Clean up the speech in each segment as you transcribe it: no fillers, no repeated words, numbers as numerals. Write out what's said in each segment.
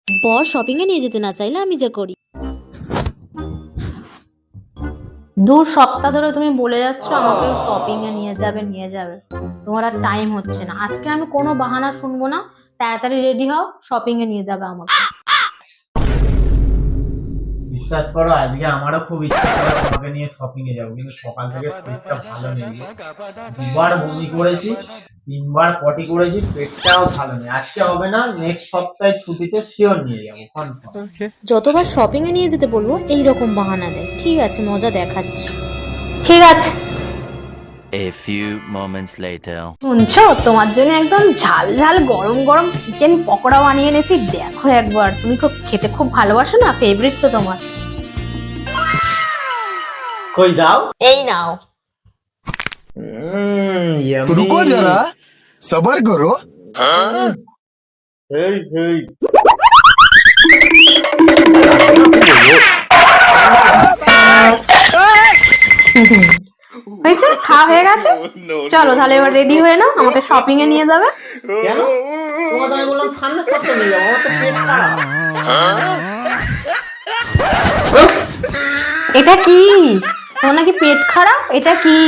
বর শপিং এ নিয়ে যেতে না চাইলে আমি যা করি। 2 সপ্তাহ ধরে তুমি বলে যাচ্ছ আমাকে শপিং এ নিয়ে যাবে, তোমার আর টাইম হচ্ছে না। আজকে আমি কোনো বাহানা শুনবো না, তাড়াতাড়ি রেডি হও, শপিং এ নিয়ে যাবে আমাকে। বিশ্বাস করো আজকে আমারও খুব ইচ্ছা করে তোমাকে নিয়ে শপিং এ যাবো, কিন্তু সকাল থেকে শরীরটা ভালো নেই। 2বার বমি করেছি, 3বার পটি করেছি, পেটটাও ভালো নেই। আজকে হবে না, নেক্সট সপ্তাহে ছুটিতে শিওর নিয়ে যাবো কনফার্ম। যতবার শপিং এ নিয়ে যেতে বলবো এই রকম বাহানা দেয়। ঠিক আছে, মজা দেখাচ্ছি। ঠিক আছে, A few moments later. শুনছো, তোমার জন্য একদম ঝাল ঝাল গরম গরম চিকেন পকোড়া বানিয়ে এনেছি, দেখো একবার। তুমি খুব খেতে খুব ভালোবাসো না, ফেভারিট তো তোমার। কই দাও, এই নাও। रुको जरा सबर करो। হেই হেই হয়েছে, খাওয়া হয়ে গেছে। চলো তাহলে এবার রেডি হয়ে নাও, আমাকে শপিং এ নিয়ে যাবে। কেন? তোমাকে আমি বললাম সামনের সপ্তাহে নিয়ে যাবো, আমার তো পেট খারাপ। এটা কি? তোমার নাকি পেট খারাপ? এটা কি?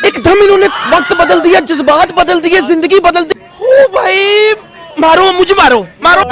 एकदम इन्होंने वक्त बदल दिया, जज्बात बदल दिए, जिंदगी बदल दी। ओ भाई मारो, मुझे मारो मारो।